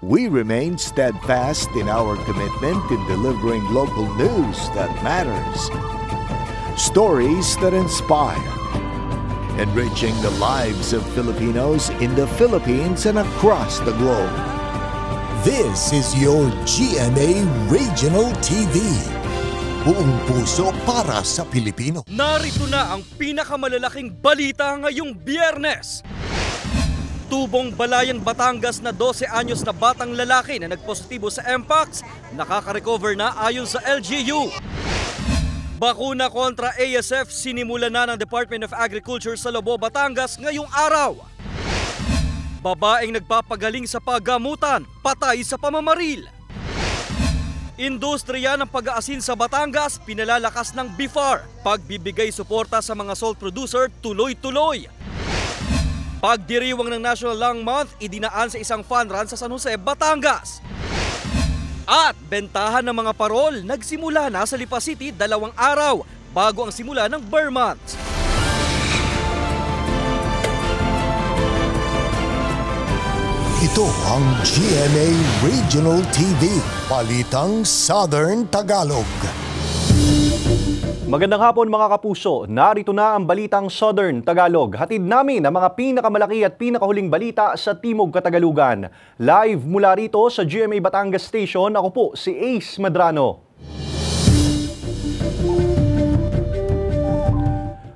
We remain steadfast in our commitment in delivering local news that matters. Stories that inspire. Enriching the lives of Filipinos in the Philippines and across the globe. This is your GMA Regional TV. Buong puso para sa Pilipino. Narito na ang pinakamalalaking balita ngayong Biyernes. Tubong Balayan, Batangas na 12 anyos na batang lalaki na nagpositibo sa Mpox, nakaka-recover na ayon sa LGU. Bakuna kontra ASF sinimula na ng Department of Agriculture sa Lobo, Batangas ngayong araw. Babaeng nagpapagaling sa paggamutan, patay sa pamamaril. Industriya ng pag-aasin sa Batangas, pinalalakas ng BIFAR. Pagbibigay suporta sa mga salt producer, tuloy-tuloy. Pagdiriwang ng National Lung Month, idinaan sa isang fun run sa San Jose, Batangas. At bentahan ng mga parol, nagsimula na sa Lipa City 2 araw bago ang simula ng Burr Month. Ito ang GMA Regional TV, Balitang Southern Tagalog. Magandang hapon mga kapuso, narito na ang Balitang Southern Tagalog. Hatid namin ang mga pinakamalaki at pinakahuling balita sa Timog Katagalugan. Live mula rito sa GMA Batangas Station, ako po si Ace Madrano.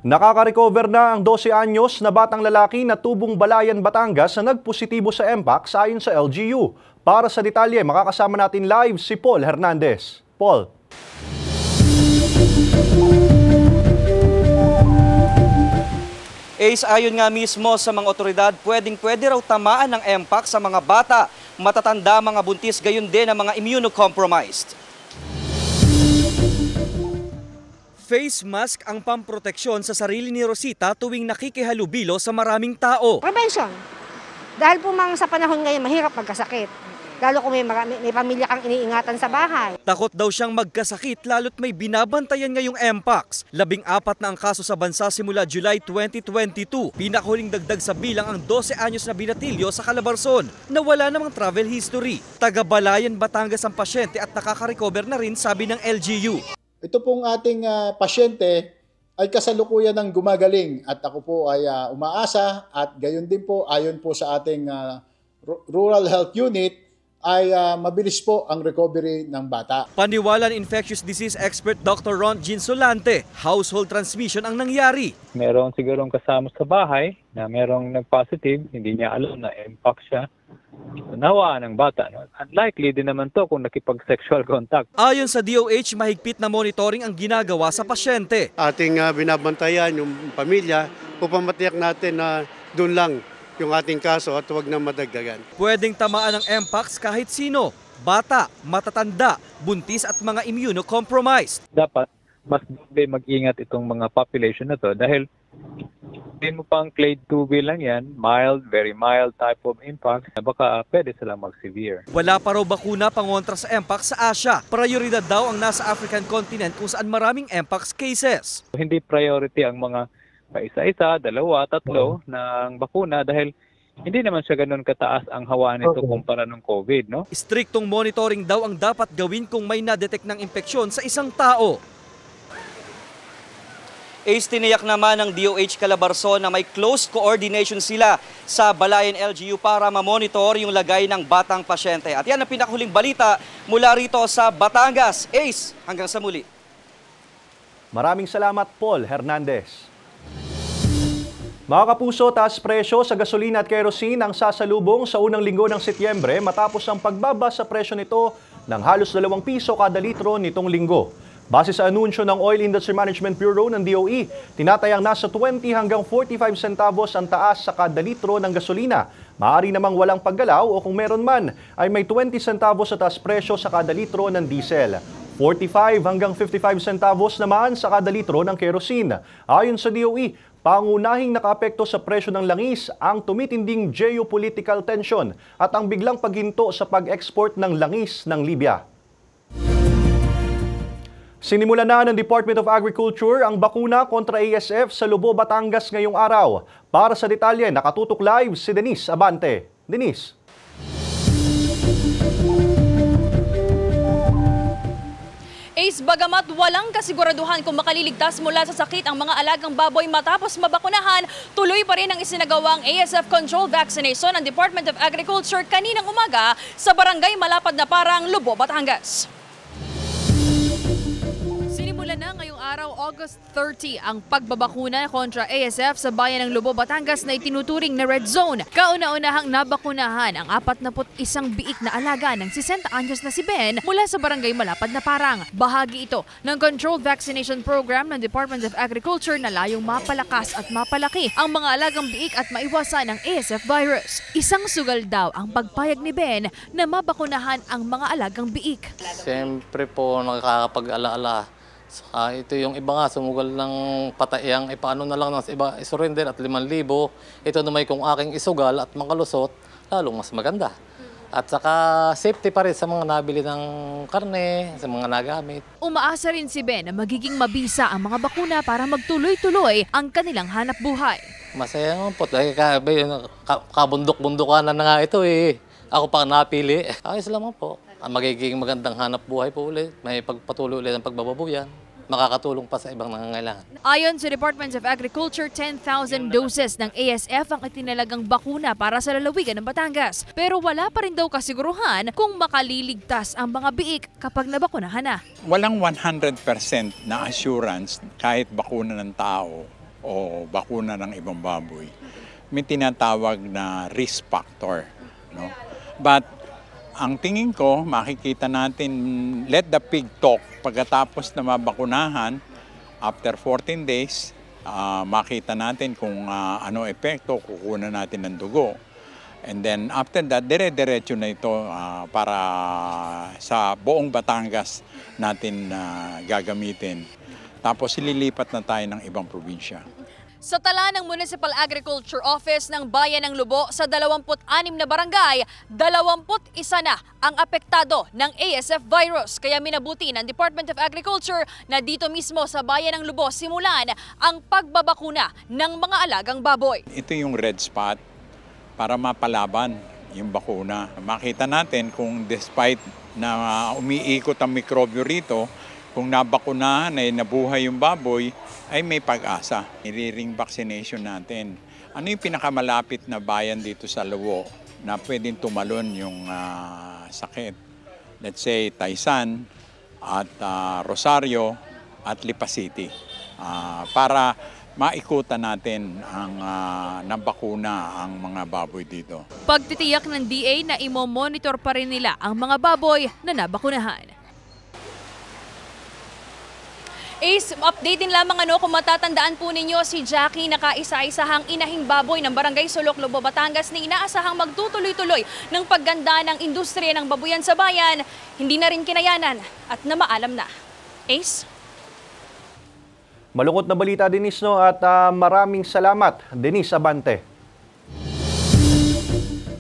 Nakaka-recover na ang 12 anyos na batang lalaki na Tubong Balayan, Batangas na nagpositibo sa Mpox ayon sa LGU. Para sa detalye, makakasama natin live si Paul Hernandez. Paul. Ace, ayon nga mismo sa mga otoridad, pwede raw tamaan ng Mpox sa mga bata, matatanda, mga buntis, gayon din ang mga immunocompromised. Face mask ang pamproteksyon sa sarili ni Rosita tuwing nakikihalubilo sa maraming tao. Prevention. Dahil po sa panahon ngayon, mahirap magkasakit. Lalo kung may pamilya kang iniingatan sa bahay. Takot daw siyang magkasakit lalo't may binabantayan ngayong Mpox. 14 na ang kaso sa bansa simula July 2022. Pinakahuling dagdag sa bilang ang 12 anyos na binatilyo sa Calabarzon na wala namang travel history. Taga Balayan, Batangas ang pasyente at nakaka-recover na rin, sabi ng LGU. Ito pong ating pasyente ay kasalukuyan ng gumagaling at ako po ay umaasa at gayon din po ayon po sa ating Rural Health Unit ay mabilis po ang recovery ng bata. Paniwala ng infectious disease expert Dr. Ron Ginsolante, household transmission ang nangyari. Meron sigurong kasama sa bahay na merong nag-positive, hindi niya alam na Mpox siya. Nawa ng bata. No? Unlikely din naman to kung nakipag-sexual contact. Ayon sa DOH, mahigpit na monitoring ang ginagawa sa pasyente. Ating binabantayan yung pamilya upang matiyak natin na doon lang yung ating kaso at huwag na madagdagan. Pwedeng tamaan ng Mpox kahit sino, bata, matatanda, buntis at mga immunocompromised. Dapat mas mag-ingat itong mga population na to dahil hindi mo pang clade 2B lang yan, mild, very mild type of Mpox, baka pwede silang mag-severe. Wala pa raw bakuna pangontra sa Mpox sa Asia. Prioridad daw ang nasa African continent kung saan maraming Mpox cases. Hindi priority ang mga isa-isa, 2, 3 ng bakuna dahil hindi naman siya ganun kataas ang hawa nito kumpara ng COVID. No? Striktong monitoring daw ang dapat gawin kung may na-detect ng impeksyon sa isang tao. Ace, tiniyak naman ng DOH Calabarzon na may close coordination sila sa Balayan LGU para mamonitor yung lagay ng batang pasyente. At yan ang pinakahuling balita mula rito sa Batangas. Ace, hanggang sa muli. Maraming salamat, Paul Hernandez. Mga kapuso, taas presyo sa gasolina at kerosene ang sasalubong sa unang linggo ng Setyembre matapos ang pagbaba sa presyo nito ng halos 2 piso kada litro nitong linggo. Base sa anunsyo ng Oil Industry Management Bureau ng DOE, tinatayang nasa 20 hanggang 45 centavos ang taas sa kada litro ng gasolina. Maaari namang walang paggalaw o kung meron man ay may 20 centavos sa taas presyo sa kada litro ng diesel. 45 hanggang 55 centavos naman sa kada litro ng kerosene. Ayon sa DOE, pangunahing nakaapekto sa presyo ng langis ang tumitinding geopolitical tension at ang biglang paghinto sa pag-export ng langis ng Libya. Sinimulan na ng Department of Agriculture ang bakuna kontra ASF sa Lobo, Batangas ngayong araw. Para sa detalye, nakatutok live si Denise Abante. Denise. Ace, bagamat walang kasiguraduhan kung makaliligtas mula sa sakit ang mga alagang baboy matapos mabakunahan, tuloy pa rin ang isinagawang ASF control vaccination ng Department of Agriculture kaninang umaga sa Barangay Malapad na Parang, Lubo, Batangas. Sinimula na ngayong araw, August 30, ang pagbabakuna kontra ASF sa bayan ng Lubo, Batangas na itinuturing na red zone. Kauna-unahang nabakunahan ang 41 biik na alaga ng 60 anyos na si Ben mula sa Barangay Malapad na Parang. Bahagi ito ng controlled vaccination program ng Department of Agriculture na layong mapalakas at mapalaki ang mga alagang biik at maiwasan ang ASF virus. Isang sugal daw ang pagpayag ni Ben na mabakunahan ang mga alagang biik. Siyempre po nakakapag-alaala. Ito yung iba nga, sumugal ng patayang, paano na lang ng iba isurrender at 5,000. Ito naman kung aking isugal at makalusot, lalong mas maganda. At saka safety pa rin sa mga nabili ng karne, sa mga nagamit. Umaasa rin si Ben na magiging mabisa ang mga bakuna para magtuloy-tuloy ang kanilang hanap buhay. Masaya naman po, dahil kabundok-bundokan na nga ito eh. Ako pa napili. Ayos lang po. Magiging magandang hanap buhay po ulit. May pagpatuloy ulit ang pagbababuyan. Makakatulong pa sa ibang nangangailangan. Ayon sa Department of Agriculture, 10,000 doses ng ASF ang itinalagang bakuna para sa lalawigan ng Batangas. Pero wala pa rin daw kasiguruhan kung makaliligtas ang mga biik kapag nabakunahan na. Walang 100% na assurance kahit bakuna ng tao o bakuna ng ibang baboy. May tinatawag na risk factor. No? But ang tingin ko, makikita natin, let the pig talk. Pagkatapos na mabakunahan, after 14 days, makita natin kung ano epekto, kukunan natin ng dugo. And then after that, dire-diretso na ito para sa buong Batangas natin gagamitin. Tapos ililipat na tayo ng ibang probinsya. Sa tala ng Municipal Agriculture Office ng Bayan ng Lubo, sa 26 na barangay, 21 na ang apektado ng ASF virus. Kaya minabuti ng Department of Agriculture na dito mismo sa Bayan ng Lubo simulan ang pagbabakuna ng mga alagang baboy. Ito yung red spot para mapalaban yung bakuna. Makita natin kung despite na umiikot ang mikrobyo rito, kung nabakunahan ay nabuhay yung baboy, ay may pag-asa. Iri-ring vaccination natin. Ano yung pinakamalapit na bayan dito sa Lubo na pwedeng tumalon yung sakit? Let's say Taysan at Rosario at Lipa City. Para maikutan natin ang nabakuna ang mga baboy dito. Pagtitiyak ng DA na imo-monitor pa rin nila ang mga baboy na nabakunahan. Ace, update din lamang kung matatandaan po ninyo si Jackie na kaisa-isahang inahing baboy ng Barangay Sulok, Lubo, Batangas na inaasahang magtutuloy-tuloy ng pagganda ng industriya ng babuyan sa bayan, hindi na rin kinayanan at namaalam na. Ace? Malungkot na balita, Denise, no? At maraming salamat, Denise Abante.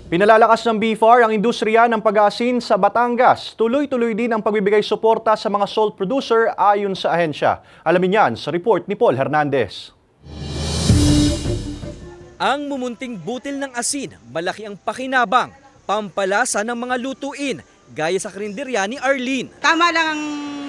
Pinalalakas ng BFAR ang industriya ng pag-aasin sa Batangas. Tuloy-tuloy din ang pagbibigay suporta sa mga salt producer ayon sa ahensya. Alamin yan sa report ni Paul Hernandez. Ang mumunting butil ng asin, malaki ang pakinabang, pampalasa ng mga lutuin, gaya sa karinderya ni Arlene. Tama lang ang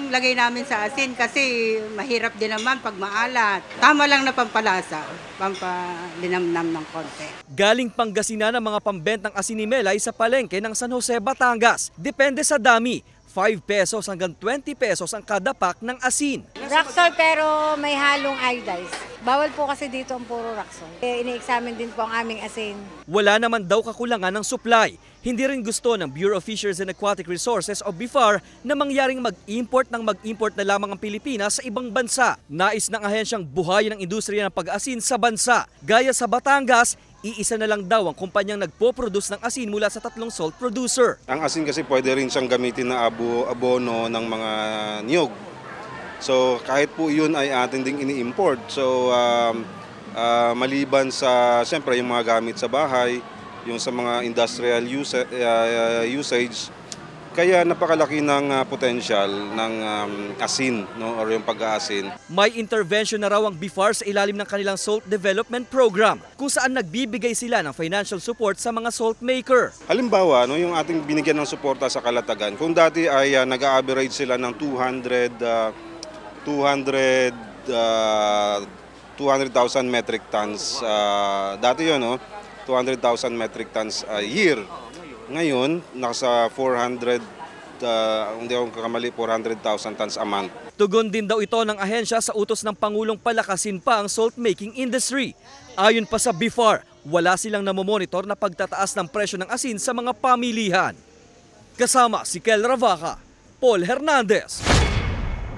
lagay namin sa asin kasi mahirap din naman pag maalat. Tama lang na pampalasa, pampalinamnam ng konti. Galing Pangasinan ang mga pambentang asin ni Melay sa palengke ng San Jose, Batangas. Depende sa dami, 5 pesos hanggang 20 pesos ang kada pack ng asin. Rock salt pero may halong iodize. Bawal po kasi dito ang puro rock salt. Ini-examine din po ang aming asin. Wala naman daw kakulangan ng supply. Hindi rin gusto ng Bureau of Fisheries and Aquatic Resources o BFAR na mangyaring mag-import na lamang ang Pilipinas sa ibang bansa. Nais ng ahensyang buhayin ang industriya ng pag-asin sa bansa. Gaya sa Batangas, iisa na lang daw ang kumpanyang nagpo-produce ng asin mula sa 3 salt producer. Ang asin kasi pwede rin siyang gamitin na abono ng mga niyog. So kahit po yun ay atin ding ini-import. So maliban sa siyempre yung mga gamit sa bahay, yung sa mga industrial usage, Kaya napakalaki ng potential ng asin, no, or yung pag-aasin. May intervention na raw ang BIFAR sa ilalim ng kanilang salt development program kung saan nagbibigay sila ng financial support sa mga salt maker. Halimbawa, no, yung ating binigyan ng suporta sa Kalatagan, kung dati ay nag-average sila ng 200,000 metric tons. Dati yun, no? 200,000 metric tons a year. Ngayon, nasa 400,000 tons a month. Tugon din daw ito ng ahensya sa utos ng Pangulong palakasin pa ang salt making industry. Ayon pa sa BIFAR, wala silang namomonitor na pagtataas ng presyo ng asin sa mga pamilihan. Kasama si Kel Ravaca, Paul Hernandez,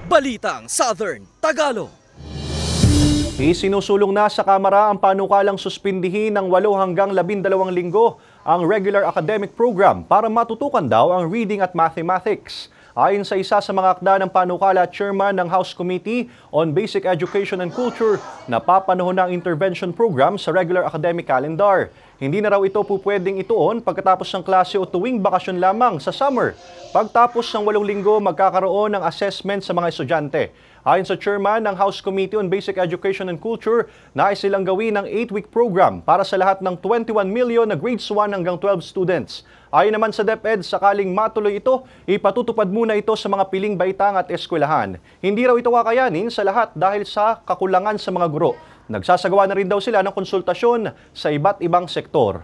Balitang Southern Tagalog. Isinusulong na sa Kamara ang panukalang suspindihin ng 8 hanggang 12 linggo ang regular academic program para matutukan daw ang reading at mathematics. Ayon sa isa sa mga akda ng panukala at chairman ng House Committee on Basic Education and Culture, napapanahon na ang intervention program sa regular academic calendar. Hindi na raw ito pwedeng ituon pagkatapos ng klase o tuwing bakasyon lamang sa summer. Pagtapos ng 8 linggo, magkakaroon ng assessment sa mga estudyante. Ayon sa chairman ng House Committee on Basic Education and Culture, nais silang gawin ng 8-week program para sa lahat ng 21 million na grades 1 hanggang 12 students. Ayon naman sa DepEd, sakaling matuloy ito, ipatutupad muna ito sa mga piling baitang at eskwelahan. Hindi raw ito kakayanin sa lahat dahil sa kakulangan sa mga guro. Nagsasagawa na rin daw sila ng konsultasyon sa iba't ibang sektor.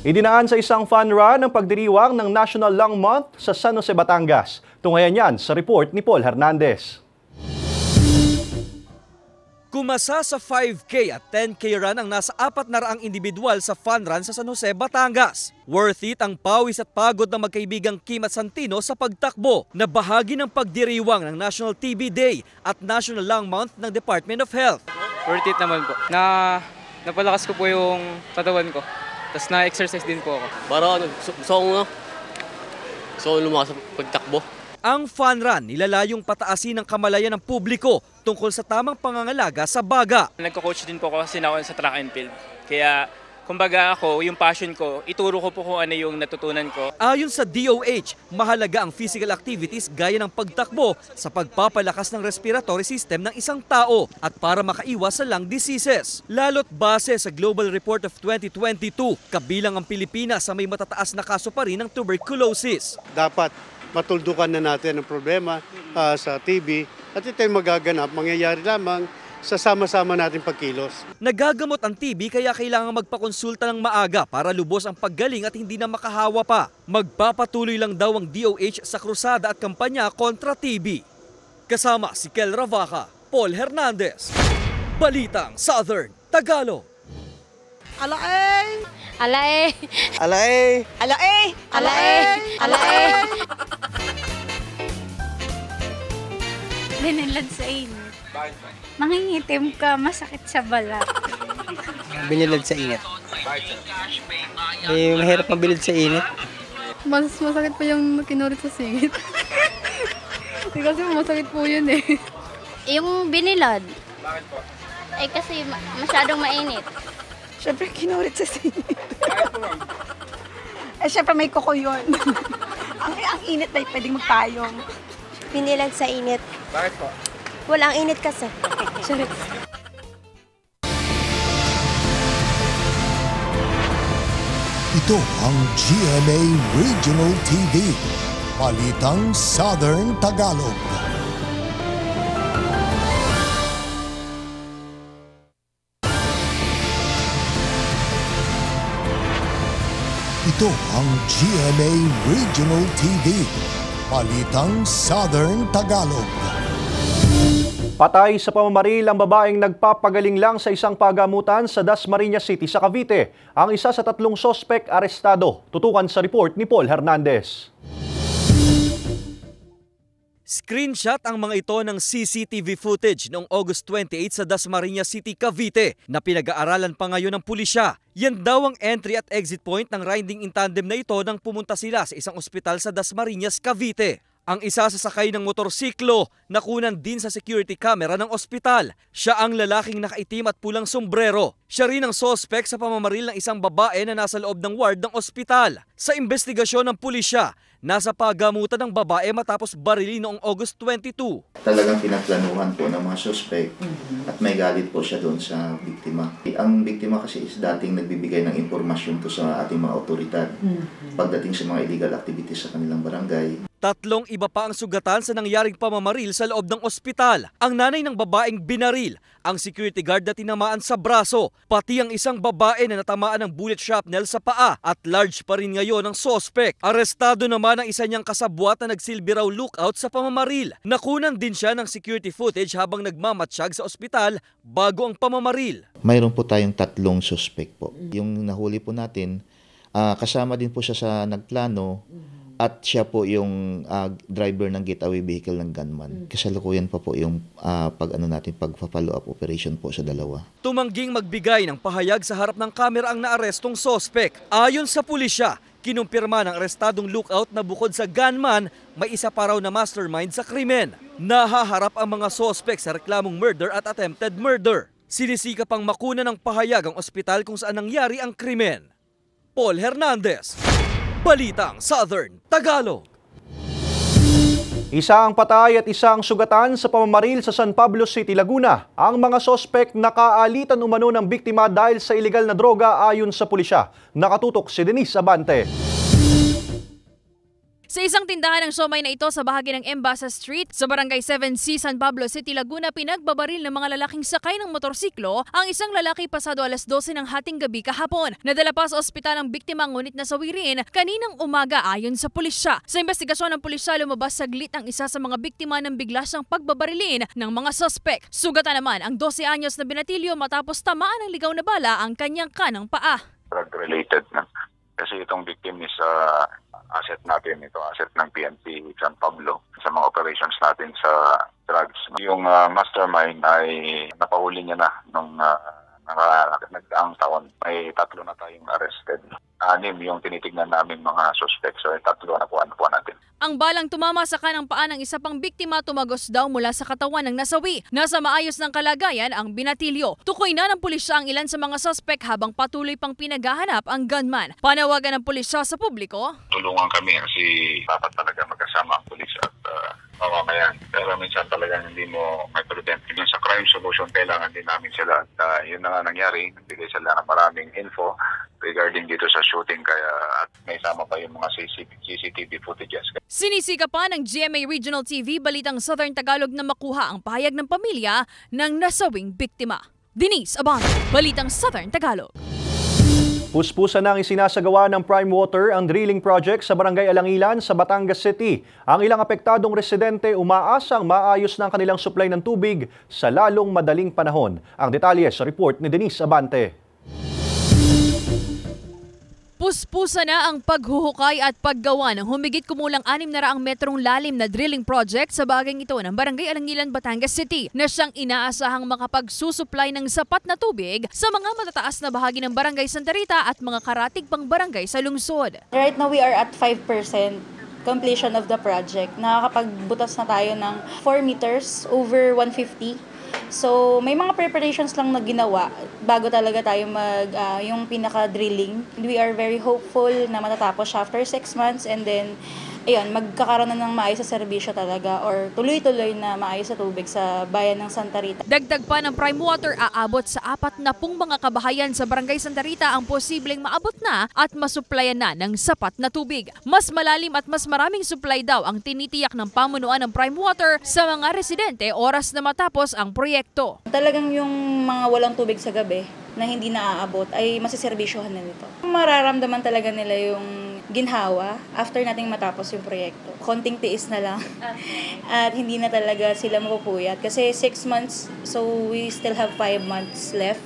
Idinaan sa isang fun run ang pagdiriwang ng National Lung Month sa San Jose, Batangas. Tunghayan yan sa report ni Paul Hernandez. Kumasa sa 5K at 10K run ang nasa 400 individual sa fun run sa San Jose, Batangas. Worth it ang pawis at pagod ng magkaibigang Kim at Santino sa pagtakbo na bahagi ng pagdiriwang ng National TB Day at National Lung Month ng Department of Health. Worth it naman po. Napalakas ko po yung katawan ko. Tapos na-exercise din po ako. Para gusto ko lumakas sa pagtakbo. Ang fun run nilalayong pataasin ang kamalayan ng publiko tungkol sa tamang pangangalaga sa baga. Nagko-coach din po ako kasi ako sa track and field. Kaya kumbaga ako, yung passion ko, ituro ko po kung ano yung natutunan ko. Ayon sa DOH, mahalaga ang physical activities gaya ng pagtakbo sa pagpapalakas ng respiratory system ng isang tao at para makaiwas sa lung diseases. Lalo't base sa Global Report of 2022, kabilang ang Pilipinas sa may matataas na kaso pa rin ng tuberculosis. Dapat matuldukan na natin ang problema sa TB at ito ay magaganap, mangyayari lamang sa sama-sama nating pagkilos. Nagagamot ang TB kaya kailangan magpakonsulta ng maaga para lubos ang paggaling at hindi na makahawa pa. Magpapatuloy lang daw ang DOH sa krusada at kampanya kontra TB. Kasama si Kel Ravaca, Paul Hernandez, Balitang Southern Tagalog. Alae! Alae! Alae! Alae! Alae! Alae! Binilad sa init. Mangingitim ka, masakit sa balat. Binilad sa init. Mahirap mabilid sa init. Mas masakit pa yung kinurit sa singit. Kasi masakit po yun eh. Yung binilad. Bakit po? Eh kasi masyadong mainit. Siyempre kinurit sa singit. Siyempre may kuko yun. ang init na pwedeng magpayong. Binilad sa init. Bakit po? Walang init kasi. Sorry. Ito ang GMA Regional TV. Balitang Southern Tagalog. Ito ang GMA Regional TV. Balitang Southern Tagalog. Patay sa pamamaril ang babaeng nagpapagaling lang sa isang pagamutan sa Dasmariñas City sa Cavite. Ang isa sa 3 sospek arestado. Tutukan sa report ni Paul Hernandez. Screenshot ang mga ito ng CCTV footage noong August 28 sa Dasmariñas City, Cavite na pinag-aaralan pa ngayon ng pulisya. Yan daw ang entry at exit point ng riding in tandem na ito nang pumunta sila sa isang ospital sa Dasmariñas, Cavite. Ang isa sa sakay ng motorsiklo nakunan din sa security camera ng ospital. Siya ang lalaking nakaitim at pulang sombrero. Siya rin ang suspect sa pamamaril ng isang babae na nasa loob ng ward ng ospital. Sa investigasyon ng pulisya, nasa pagamutan ng babae matapos barilin noong August 22. Talagang pinaplanuhan po ng mga suspect at may galit po siya doon sa biktima. Ang biktima kasi is dating nagbibigay ng impormasyon to sa ating mga otoridad pagdating sa mga illegal activities sa kanilang barangay. 3 iba pa ang sugatan sa nangyaring pamamaril sa loob ng ospital. Ang nanay ng babaeng binaril, ang security guard na tinamaan sa braso, pati ang isang babae na natamaan ng bullet shrapnel sa paa at large pa rin ngayon ang suspect. Arestado naman ang isa niyang kasabwat na nagsilbi raw lookout sa pamamaril. Nakunan din siya ng security footage habang nagmamatsyag sa ospital bago ang pamamaril. Mayroon po tayong 3 suspect po. Yung nahuli po natin, kasama din po siya sa nagplano. At siya po yung driver ng getaway vehicle ng gunman. Kasalukuyan pa po yung pag-follow up operation po sa dalawa. Tumangging magbigay ng pahayag sa harap ng kamera ang naarestong suspect. Ayon sa pulisya, kinumpirma ng arestadong lookout na bukod sa gunman, may isa pa raw na mastermind sa krimen. Nahaharap ang mga suspect sa reklamong murder at attempted murder. Sinisikap pang makuna ng pahayag ang ospital kung saan nangyari ang krimen. Paul Hernandez, Balitang Southern Tagalog. Isa ang patay at isang sugatan sa pamamaril sa San Pablo City, Laguna. Ang mga sospek nakaalitan umano ng biktima dahil sa ilegal na droga ayon sa pulisya. Nakatutok si Denise Abante. Sa isang tindahan ng siomay na ito sa bahagi ng Embasa Street sa Barangay 7C, San Pablo City, Laguna, pinagbabaril ng mga lalaking sakay ng motorsiklo ang isang lalaki pasado alas 12 ng hating gabi kahapon. Nadala pa sa ospital ang biktima ngunit nasawi rin kaninang umaga ayon sa pulisya. Sa investigasyon ng pulisya, lumabas saglit ang isa sa mga biktima ng bigla siyang pagbabarilin ng mga suspek. Sugatan naman ang 12 anyos na binatilyo matapos tamaan ng ligaw na bala ang kanyang kanang paa. Drug-related na. Kasi itong victim is asset natin, ito asset ng PNP San Pablo sa mga operations natin sa drugs. Yung mastermind ay napahuli niya na nung nagdaang taon. May 3 na tayong arrested. 6 yung tinitignan namin mga suspects. So 3 na po natin. Ang balang tumama sa kanang paa ng isa pang biktima tumagos daw mula sa katawan ng nasawi. Nasa maayos ng kalagayan ang binatilyo. Tukoy na ng pulisya ang ilan sa mga suspect habang patuloy pang pinaghahanap ang gunman. Panawagan ng pulisya sa publiko. Tulungan kami kasi dapat talaga magkasama ang pulis at mamamayan. Pero minsan talaga hindi mo may prudent. Yung sa crime solution, kailangan din namin sila. At yun na nga nangyari. Nagbigay sila ng maraming info regarding dito sa shooting kaya at may sama pa yung mga CCTV footages. Sinisika pa ng GMA Regional TV Balitang Southern Tagalog na makuha ang pahayag ng pamilya ng nasawing biktima. Denise Abante, Balitang Southern Tagalog. Puspusan nang isinasagawa ng Prime Water ang drilling project sa Barangay Alangilan sa Batangas City. Ang ilang apektadong residente umaasang maayos na ang kanilang supply ng tubig sa lalong madaling panahon. Ang detalye sa report ni Denise Abante. Puspusa na ang paghuhukay at paggawa ng humigit kumulang 600 metrong lalim na drilling project sa bahaging ito ng Barangay Alangilan, Batangas City na siyang inaasahang makapagsusupply ng sapat na tubig sa mga matataas na bahagi ng Barangay Santa Rita at mga karatig pang barangay sa lungsod. Right now we are at 5% completion of the project. Nakakapagbutas na tayo ng 4 meters over 150. So, may mga preparations lang na ginawa bago talaga tayo yung pinaka-drilling. We are very hopeful na matatapos siya after 6 months and then, ayun, magkakaroon na ng maayos sa serbisyo talaga or tuloy-tuloy na maayos sa tubig sa bayan ng Santa Rita. Dagdag pa ng Prime Water, aabot sa 40 mga kabahayan sa Barangay Santa Rita ang posibleng maabot na at masuplayan na ng sapat na tubig. Mas malalim at mas maraming supply daw ang tinitiyak ng pamunuan ng Prime Water sa mga residente oras na matapos ang proyekto. Talagang yung mga walang tubig sa gabi na hindi naaabot ay masiserbisyohan na nito. Mararamdaman talaga nila yung ginhawa after nating matapos yung proyekto. Konting tiis na lang at hindi na talaga sila mapupuyat kasi 6 months, so we still have 5 months left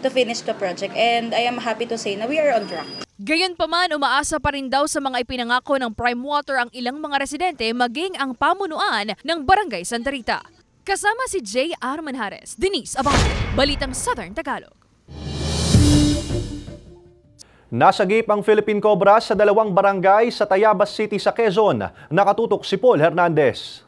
to finish the project and I am happy to say na we are on track. Gayunpaman, umaasa pa rin daw sa mga ipinangako ng Prime Water ang ilang mga residente maging ang pamunuan ng Barangay Santa Rita. Kasama si J.R. Manjares, Denise Abante, Balitang Southern Tagalog. Nasagip ang Philippine Cobra sa 2 barangay sa Tayabas City sa Quezon. Nakatutok si Paul Hernandez.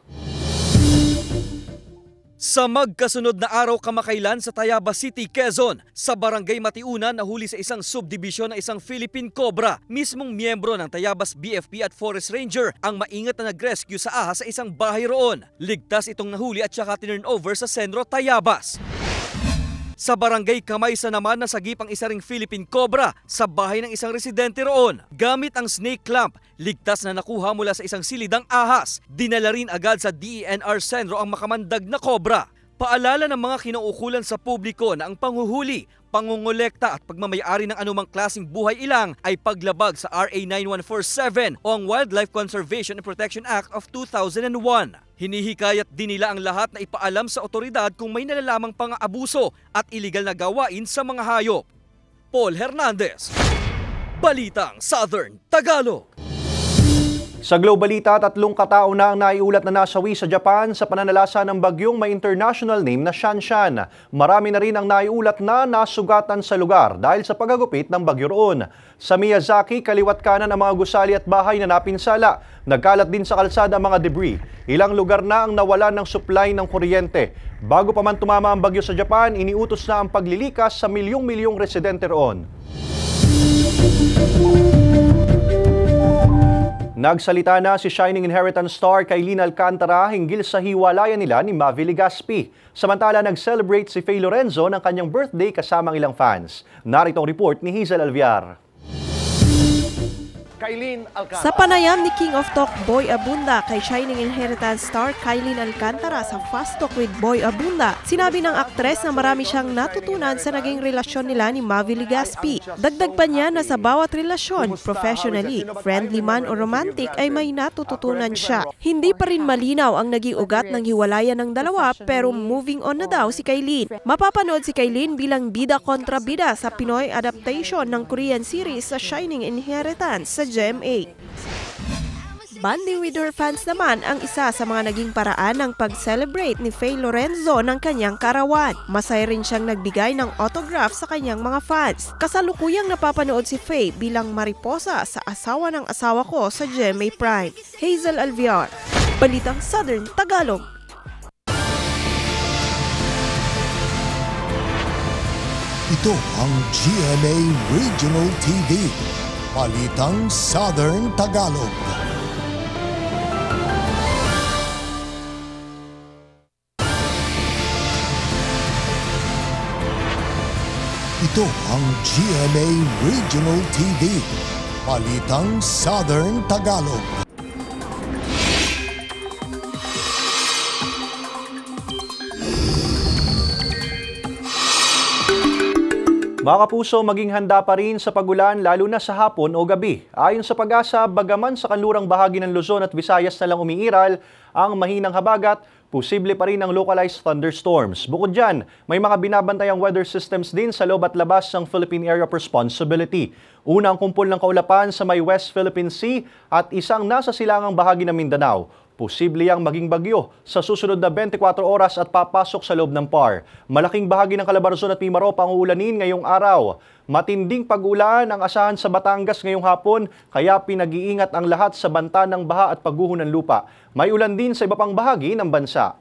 Sa magkasunod na araw kamakailan sa Tayabas City, Quezon, sa Barangay Matiunan nahuli sa isang subdivision na isang Philippine Cobra. Mismong miyembro ng Tayabas BFP at Forest Ranger ang maingat na nag-rescue sa ahas sa isang bahay roon. Ligtas itong nahuli at saka tinurn over sa Sentro Tayabas. Sa Barangay Kamaysa naman nasagip ang isa ring Philippine Cobra sa bahay ng isang residente roon. Gamit ang snake clamp, ligtas na nakuha mula sa isang silidang ahas. Dinala rin agad sa DENR Sentro ang makamandag na cobra. Paalala ng mga kinauukulan sa publiko na ang panghuhuli, pangungolekta at pagmamayari ng anumang klaseng buhay ilang ay paglabag sa RA 9147 o ang Wildlife Conservation and Protection Act of 2001. Hinihikayat din nila ang lahat na ipaalam sa otoridad kung may nalalamang pang-aabuso at iligal na gawain sa mga hayop. Paul Hernandez, Balitang Southern Tagalog. Sa Globalita, 3 katao na ang naiulat na nasawi sa Japan sa pananalasa ng bagyong may international name na Shanshan. Marami na rin ang naiulat na nasugatan sa lugar dahil sa paggagupit ng bagyo roon. Sa Miyazaki, kaliwat kanan ang mga gusali at bahay na napinsala. Nagkalat din sa kalsada ang mga debris. Ilang lugar na ang nawalan ng supply ng kuryente. Bago pa man tumama ang bagyo sa Japan, iniutos na ang paglilikas sa milyong-milyong residente roon. Nagsalita na si Shining Inheritance star Kailin Alcantara hinggil sa hiwalayan nila ni Mavi Legaspi. Samantala, nag-celebrate si Faye Lorenzo ng kanyang birthday kasama ang ilang fans. Narito ang report ni Hazel Alviar. Sa panayam ni King of Talk Boy Abunda kay Shining Inheritance star Kailin Alcantara sa Fast Talk with Boy Abunda, sinabi ng aktres na marami siyang natutunan sa naging relasyon nila ni Mavi Legaspi. Dagdag pa niya na sa bawat relasyon, professionally, friendly man o romantic, ay may natututunan siya. Hindi pa rin malinaw ang naging ugat ng hiwalayan ng dalawa pero moving on na daw si Kailin. Mapapanood si Kailin bilang bida kontra bida sa Pinoy adaptation ng Korean series sa Shining Inheritance sa GMA. Bonding with her fans naman ang isa sa mga naging paraan ng pag-celebrate ni Faye Lorenzo ng kanyang karawan. Masaya rin siyang nagbigay ng autograph sa kanyang mga fans. Kasalukuyang napapanood si Faye bilang mariposa sa Asawa ng Asawa Ko sa GMA Prime. Hazel Alviar, Balitang Southern Tagalog. Ito ang GMA Regional TV. Balitang Southern Tagalog. Ito ang GMA Regional TV. Balitang Southern Tagalog. Mga kapuso, maging handa pa rin sa pagulan lalo na sa hapon o gabi. Ayon sa Pag-asa, bagaman sa kanlurang bahagi ng Luzon at Visayas na lang umiiral ang mahinang habagat, posible pa rin ang localized thunderstorms. Bukod dyan, may mga binabantayang weather systems din sa loob at labas ng Philippine Area of Responsibility. Unang kumpol ng kaulapan sa may West Philippine Sea at isang nasa silangang bahagi ng Mindanao. Posible yang maging bagyo sa susunod na 24 oras at papasok sa loob ng PAR. Malaking bahagi ng Calabarzon at Mimaropa ang uulanin ngayong araw. Matinding pag-ulan ang asahan sa Batangas ngayong hapon, kaya pinag-iingat ang lahat sa banta ng baha at pagguho ng lupa. May ulan din sa iba pang bahagi ng bansa.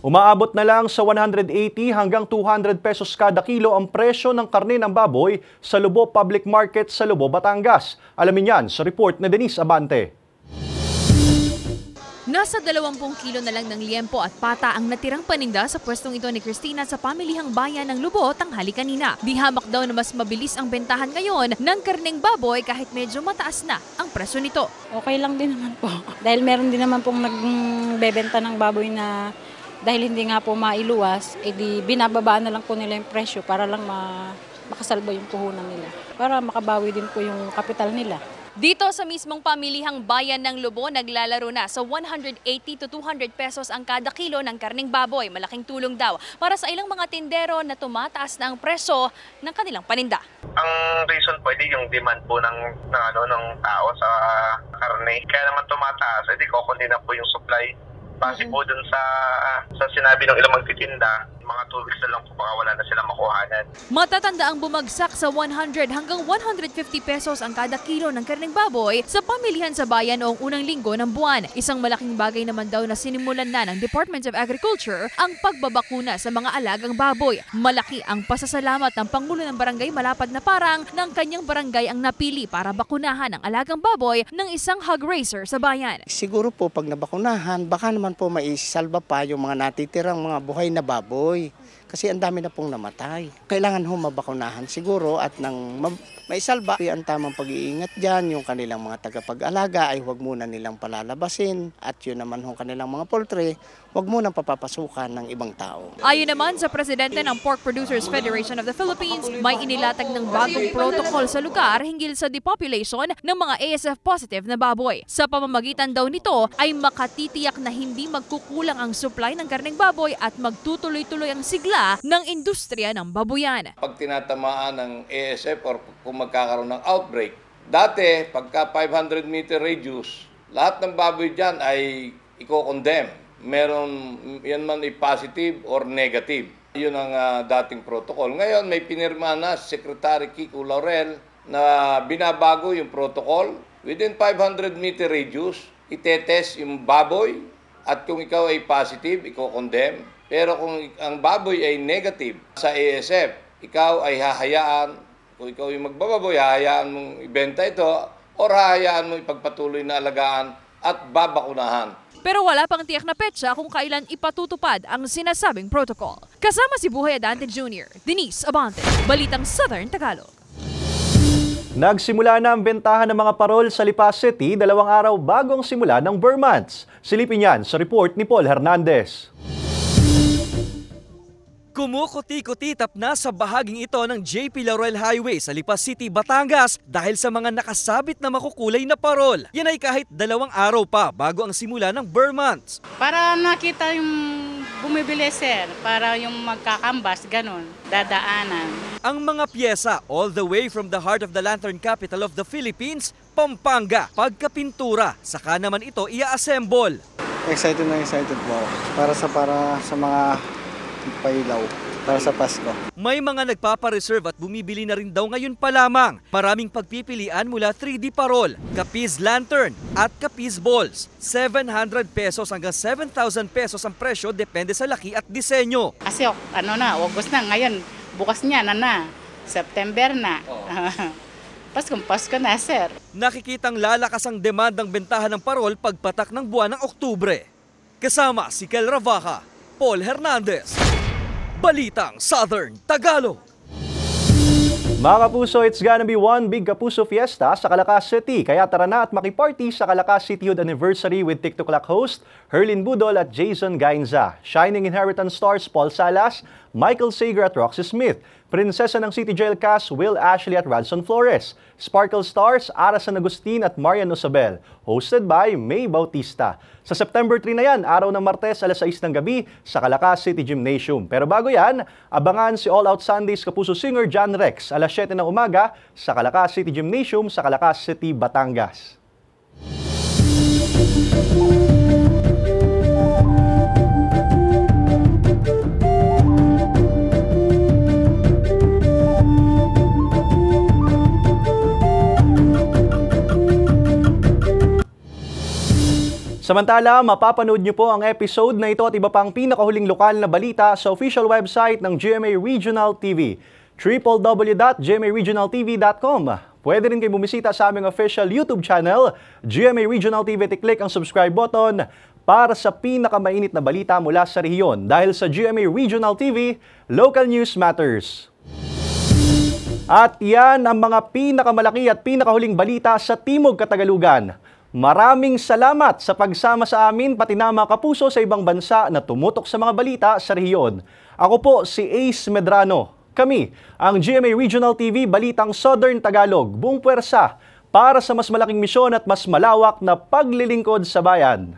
Umaabot na lang sa 180 hanggang 200 pesos kada kilo ang presyo ng karne ng baboy sa Lubo Public Market sa Lubo, Batangas. Alamin yan sa report ni Denise Abante. Nasa 20 kilo na lang ng liempo at pata ang natirang paninda sa pwestong ito ni Christina sa pamilihang bayan ng Lubo tanghali kanina. Di hamak daw na mas mabilis ang bentahan ngayon ng karneng baboy kahit medyo mataas na ang presyo nito. Okay lang din naman po. Dahil meron din naman pong nagbebenta ng baboy na dahil hindi nga po mailuwas, edi binababaan na lang po nila yung presyo para lang makasalba yung puhunan nila. Para makabawi din po yung kapital nila. Dito sa mismong pamilihang bayan ng Lubo, naglalaro na sa 180 to 200 pesos ang kada kilo ng karneng baboy. Malaking tulong daw para sa ilang mga tindero na tumataas na ang presyo ng kanilang paninda. Ang reason po ay yung demand po ng tao sa karne. Kaya naman tumataas, kukundi na po yung supply. Base po dun sa sinabi ng ilang magtitinda, Mga 2 weeks na lang po baka wala na silang makuhanan. Matatanda ang bumagsak sa 100 hanggang 150 pesos ang kada kilo ng karneng baboy sa pamilihan sa bayan noong unang linggo ng buwan. Isang malaking bagay naman daw na sinimulan na ng Department of Agriculture ang pagbabakuna sa mga alagang baboy. Malaki ang pasasalamat ng Pangulo ng Barangay Malapad na Parang ng kanyang barangay ang napili para bakunahan ang alagang baboy ng isang hog raiser sa bayan. Siguro po pag nabakunahan, baka naman po maisalba pa yung mga natitirang mga buhay na baboy. Kasi ang dami na pong namatay. Kailangan ho mabakunahan siguro at nang maisalba, ang tamang pag-iingat dyan, yung kanilang mga tagapag-alaga ay huwag muna nilang palalabasin at yun naman ho kanilang mga poultry, huwag muna papapasukan ng ibang tao. Ayon naman sa presidente ng Pork Producers Federation of the Philippines, may inilatag ng bagong protocol sa lugar hinggil sa depopulation ng mga ASF positive na baboy. Sa pamamagitan daw nito ay makatitiyak na hindi magkukulang ang supply ng karneng baboy at magtutuloy-tuloy ang sigla ng industriya ng babuyan. Pag tinatamaan ng ASF or kung magkakaroon ng outbreak, dati pagka 500 meter radius, lahat ng baboy dyan ay i-condemn. Meron yan man ay positive or negative. Yun ang dating protocol. Ngayon may pinirma na Secretary Kiko Laurel na binabago yung protocol. Within 500 meter radius, itetest yung baboy at kung ikaw ay positive, i-condemn. Pero kung ang baboy ay negative sa ASF, ikaw ay hahayaan, kung ikaw ay magbababoy, hahayaan mong ibenta ito o hahayaan mong ipagpatuloy na alagaan at babakunahan. Pero wala pang tiyak na petsa kung kailan ipatutupad ang sinasabing protocol. Kasama si Buhay Adante Jr., Denise Abante, Balitang Southern Tagalog. Nagsimula na ang bentahan ng mga parol sa Lipa City 2 araw bagong simula ng Burr Months. Silipin yan sa report ni Paul Hernandez. Kumukuti-kutitap na sa bahaging ito ng JP Laurel Highway sa Lipa City, Batangas dahil sa mga nakasabit na makukulay na parol. Yan ay kahit 2 araw pa bago ang simula ng Burr Months. Para nakita yung bumibili, sir, para yung magkakambas, ganun, dadaanan. Ang mga pyesa all the way from the heart of the lantern capital of the Philippines, Pampanga, pagkapintura, saka naman ito ia-assemble. Excited po para sa mga pailaw para sa Pasko. May mga nagpapareserve at bumibili na rin daw ngayon pa lamang. Maraming pagpipilian mula 3D parol, Capiz lantern at Capiz balls. 700 pesos hanggang 7,000 pesos ang presyo depende sa laki at disenyo. Kasi August na ngayon, bukas niya na, September na. Pasko na, sir. Nakikitang lalakas ang demandang bentahan ng parol pagpatak ng buwan ng Oktubre. Kasama si Kel Ravaca, Paul Hernandez, Balitang Southern Tagalog. Mga kapuso, it's gonna be one big Kapuso Fiesta sa Calacaas City. Kaya tara na at makiparty sa Calacaas Cityhood Anniversary with TikTok Clock host Herlin Budol at Jason Gainza. Shining Inheritance stars Paul Salas, Michael Sager at Roxy Smith. Prinsesa ng City Jail cast Will Ashley at Radson Flores. Sparkle stars Ara San Agustin at Marian Osabel. Hosted by May Bautista. Sa September 3 na yan, araw ng Martes, alas 6 ng gabi sa Calacaas City Gymnasium. Pero bago yan, abangan si All Out Sundays Kapuso singer John Rex, alas 7 ng umaga sa Calacaas City Gymnasium sa Calacaas City, Batangas. Samantala, mapapanood niyo po ang episode na ito at iba pang pinakahuling lokal na balita sa official website ng GMA Regional TV, www.gmaregionaltv.com. Pwede rin kayo bumisita sa aming official YouTube channel, GMA Regional TV, at i-click ang subscribe button para sa pinakamainit na balita mula sa rehiyon. Dahil sa GMA Regional TV, local news matters. At yan ang mga pinakamalaki at pinakahuling balita sa Timog Katagalugan. Maraming salamat sa pagsama sa amin pati na mga kapuso sa ibang bansa na tumutok sa mga balita sa rehiyon. Ako po si Ace Medrano. Kami, ang GMA Regional TV Balitang Southern Tagalog, buong puwersa para sa mas malaking misyon at mas malawak na paglilingkod sa bayan.